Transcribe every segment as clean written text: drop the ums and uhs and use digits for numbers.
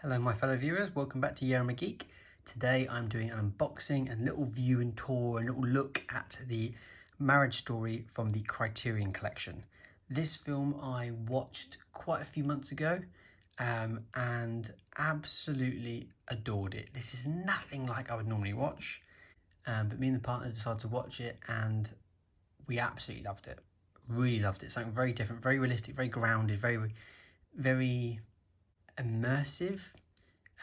Hello my fellow viewers, welcome back to Yeah I'm a Geek. Today I'm doing an unboxing and little view and tour and little look at the Marriage Story from the Criterion collection. This film I watched quite a few months ago and absolutely adored it. This is nothing like I would normally watch, but me and the partner decided to watch it and we absolutely loved it. Really loved it. Something very different, very realistic, very grounded, very immersive.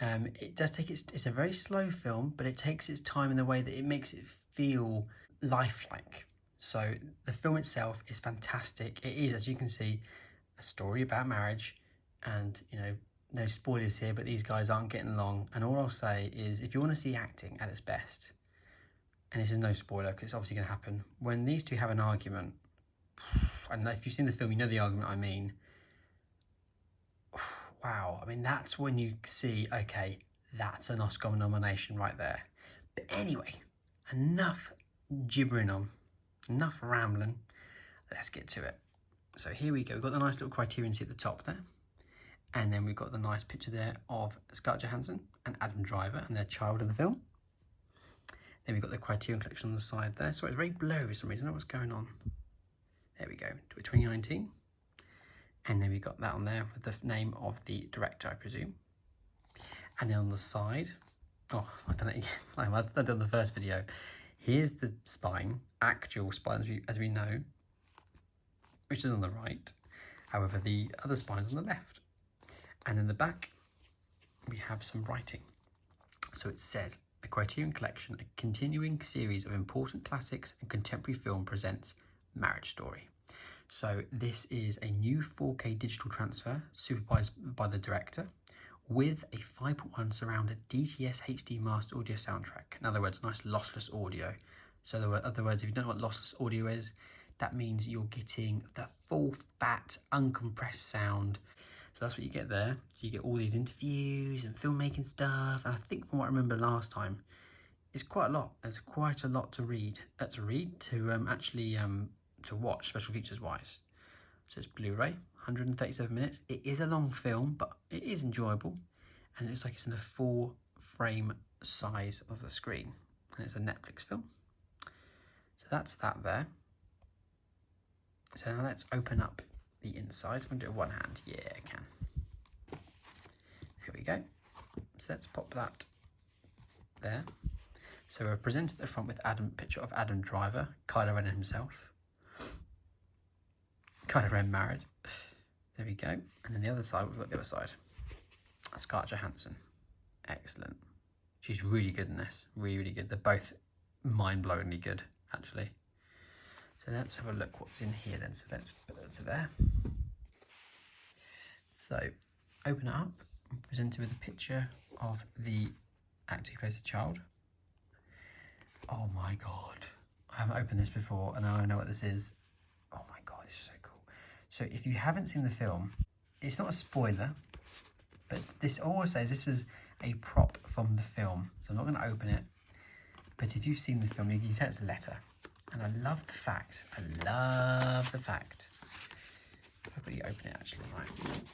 It does take it's a very slow film, but it takes its time in the way that it makes it feel lifelike. So the film itself is fantastic. It is, as you can see, a story about marriage, and no spoilers here, but these guys aren't getting along. And all I'll say is, if you want to see acting at its best, and this is no spoiler because it's obviously going to happen, when these two have an argument, and if you've seen the film, you know the argument I mean. Wow, I mean, that's when you see, okay, that's an Oscar nomination right there. But anyway, enough gibbering on, enough rambling, let's get to it. So here we go, we've got the nice little Criterion seat at the top there, and then we've got the nice picture there of Scarlett Johansson and Adam Driver and their child in the film. Then we've got the Criterion collection on the side there. So it's very blurry for some reason, I don't know what's going on. There we go, 2019. And then we got that on there with the name of the director, I presume. And then on the side, oh, I've done it again. I've done the first video. Here's the spine, actual spine as we know, which is on the right. However, the other spine is on the left. And in the back, we have some writing. So it says, the Criterion Collection, a continuing series of important classics and contemporary film presents Marriage Story. So this is a new 4K digital transfer supervised by the director with a 5.1 surround DTS HD master audio soundtrack. In other words, nice lossless audio. So in other words, if you don't know what lossless audio is, that means you're getting the full fat uncompressed sound. So that's what you get there. So you get all these interviews and filmmaking stuff. And I think from what I remember last time, it's quite a lot. There's quite a lot to read. To watch special features wise. So it's Blu-ray, 137 minutes. It is a long film, but it is enjoyable, and it looks like it's in the full frame size of the screen, and it's a Netflix film. So that's that there. So now let's open up the inside. I'm going to do it with one hand. Yeah, I can. There we go. So let's pop that there. So we're presented at the front with picture of Adam Driver, Kylo Ren himself. Kylo Ren married. There we go. And then the other side, we've got the other side. Scarlett Johansson. Excellent. She's really good in this. Really, really good. They're both mind-blowingly good, actually. So let's have a look what's in here then. So let's put that to there. So open it up. I'm presented with a picture of the actor who plays the child. Oh my God. I haven't opened this before and now I know what this is. Oh my God, this is so cool. So if you haven't seen the film, it's not a spoiler, but this always says this is a prop from the film. So I'm not going to open it, but if you've seen the film, you can tell it's a letter. And I love the fact, I'll quickly open it actually, right.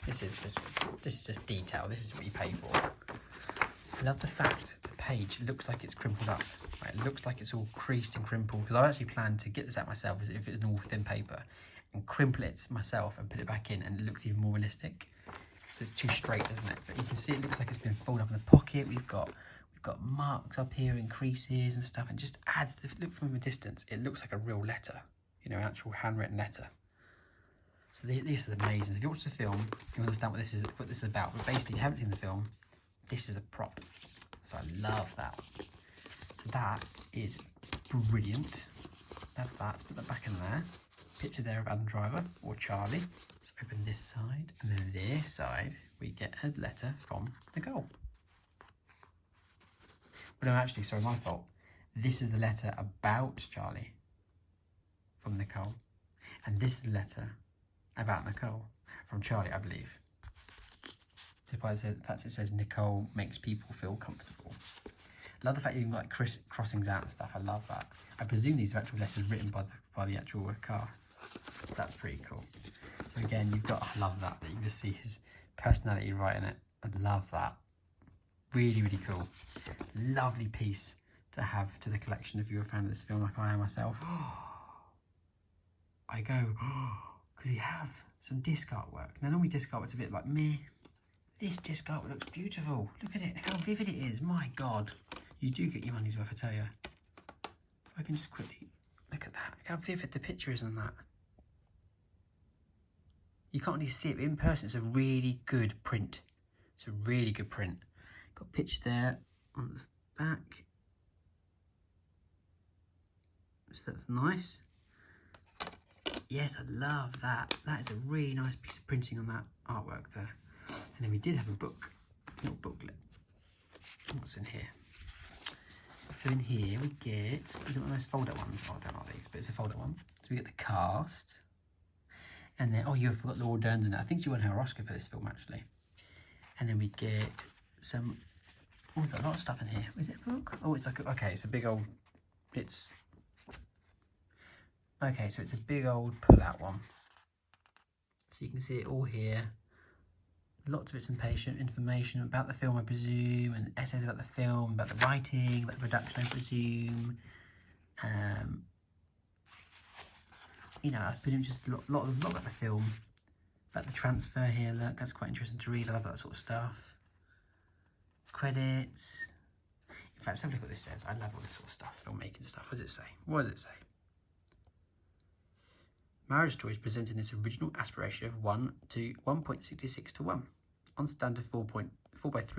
This is just detail, this is what you pay for. I love the fact the page looks like it's crumpled up. Right? It looks like it's all creased and crimpled, because I actually planned to get this out myself as if it's normal thin paper and crimple it myself and put it back in, and it looks even more realistic. It's too straight, doesn't it? But you can see it looks like it's been folded up in the pocket. We've got marks up here and creases and stuff, and just adds, if you look from a distance, it looks like a real letter, an actual handwritten letter. So this is amazing. So if you watch the film, you understand what this is about. But basically, if you haven't seen the film, this is a prop. So I love that. So that is brilliant. That's that. Let's put that back in there. Picture there of Adam Driver or Charlie. Let's open this side, and then this side we get a letter from Nicole. Well, no, actually, sorry, my fault. This is the letter about Charlie from Nicole, and this is the letter about Nicole from Charlie, I believe. So by the fact it says Nicole makes people feel comfortable. I love the fact you can like crossings out and stuff. I love that. I presume these are actual letters written by the actual cast. So that's pretty cool. So again, I love that you can just see his personality writing it. I love that. Really, really cool. Lovely piece to have to the collection if you're a fan of this film like I am myself. I go, could we have some disc artwork? Now normally disc artwork's a bit like meh. This disc artwork looks beautiful. Look at it, look how vivid it is. My God, you do get your money's worth, I tell you. If I can just quickly look at that, look how vivid the picture is on that. You can't really see it, but in person it's a really good print. It's a really good print. Got a picture there on the back. So that's nice. Yes, I love that. That is a really nice piece of printing on that artwork there. And then we did have a book, a little booklet. What's in here? So in here we get, is it one of those fold-out ones? Oh, I don't like these, but it's a fold-out one. So we get the cast. And then, oh, you forgot Laura Dern's in it. I think she won her Oscar for this film, actually. And then we get some, oh, we've got a lot of stuff in here. Is it a book? Oh, it's like, okay, it's a big old, it's, okay, so it's a big old pull-out one. So you can see it all here. Lots of bits and patient information about the film, I presume, and essays about the film, about the writing, about the production, I presume. You know, I presume just a lot about the film, about the transfer here. Look, that's quite interesting to read. I love that sort of stuff. Credits. In fact, let's have a look at what this says. I love all this sort of stuff, filmmaking stuff. What does it say? What does it say? Marriage Story is presented in its original aspiration of 1:1.66 to 1. On standard 4:3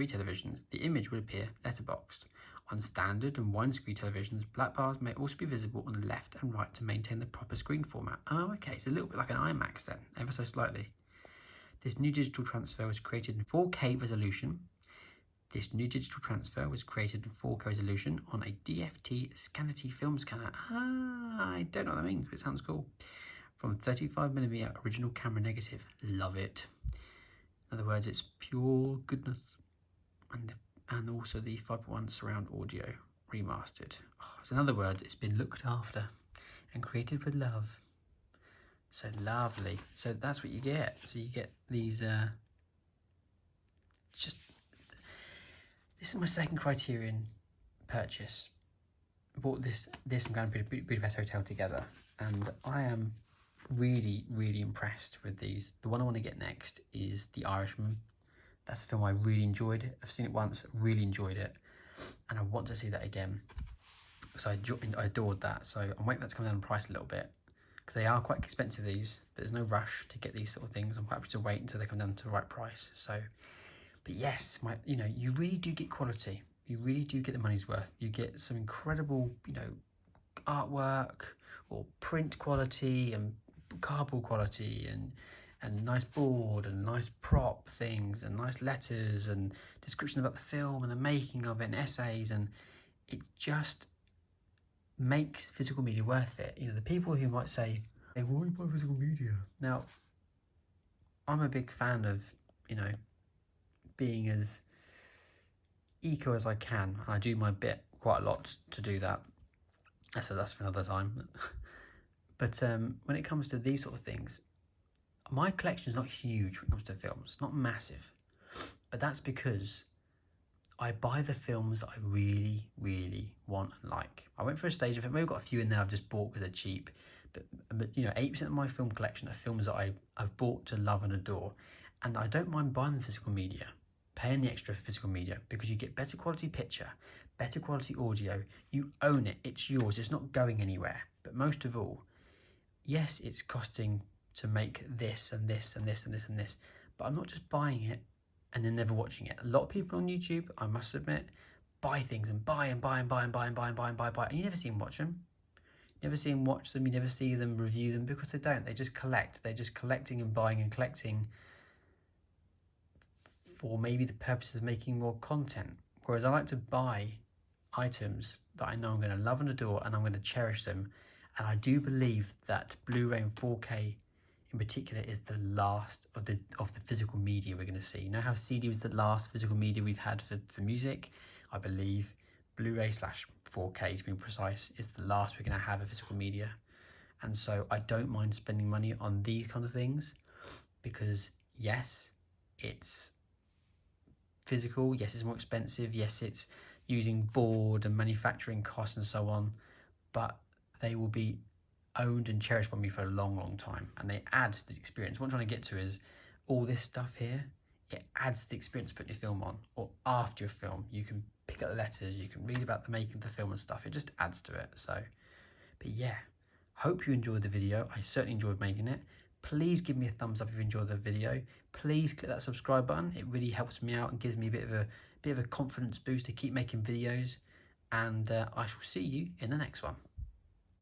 televisions, the image will appear letterboxed. On standard and widescreen televisions, black bars may also be visible on the left and right to maintain the proper screen format. Oh, okay, it's a little bit like an IMAX then, ever so slightly. This new digital transfer was created in 4K resolution. On a DFT Scanity film scanner. Ah, I don't know what that means, but it sounds cool. From 35mm original camera negative. Love it. In other words, it's pure goodness. And also the 5.1 surround audio remastered. Oh, so in other words, it's been looked after and created with love. So lovely. So that's what you get. So you get these, this is my second Criterion purchase. I bought this and Grand Budapest Hotel together, and I am really, really impressed with these. The one I want to get next is The Irishman. That's a film I really enjoyed. I've seen it once, really enjoyed it, and I want to see that again. So I adored that. So I'm waiting for that to come down in price a little bit, because they are quite expensive, these, but there's no rush to get these sort of things. I'm quite happy to wait until they come down to the right price. So, but yes, you really do get quality. You really do get the money's worth. You get some incredible, artwork or print quality and cardboard quality and nice board and nice prop things and nice letters and description about the film and the making of it and essays, and it just makes physical media worth it. The people who might say, hey, why buy physical media? Now, I'm a big fan of, being as eco as I can, and I do my bit quite a lot to do that. So that's for another time. But when it comes to these sort of things, my collection is not huge when it comes to films, not massive, but that's because I buy the films that I really, really want and like. I went for a stage of it. Maybe I've got a few in there I've just bought because they're cheap, but 80% of my film collection are films that I've bought to love and adore, and I don't mind buying the physical media, paying the extra for physical media, because you get better quality picture, better quality audio. You own it. It's yours. It's not going anywhere. But most of all, yes, it's costing to make this and this and this and this and this, but I'm not just buying it and then never watching it. A lot of people on YouTube, I must admit, buy things and buy and buy and buy and buy and buy and buy and buy and buy, and you never see them watch them. You never see them watch them. You never see them review them, because they don't. They just collect. They're just collecting and buying and collecting for maybe the purposes of making more content. Whereas I like to buy items that I know I'm going to love and adore, and I'm going to cherish them. And I do believe that Blu-ray and 4K in particular is the last of the physical media we're going to see. You know how CD was the last physical media we've had for music? I believe Blu-ray/4K, to be precise, is the last we're going to have of physical media. And so I don't mind spending money on these kind of things, because yes, it's physical. Yes, it's more expensive. Yes, it's using board and manufacturing costs and so on, but they will be owned and cherished by me for a long, long time, and they add to the experience. What I'm trying to get to is all this stuff here, it adds to the experience of putting your film on, or after your film. You can pick up the letters, you can read about the making of the film and stuff. It just adds to it. So, but yeah, hope you enjoyed the video. I certainly enjoyed making it. Please give me a thumbs up if you enjoyed the video. Please click that subscribe button. It really helps me out and gives me a bit of a confidence boost to keep making videos. And I shall see you in the next one.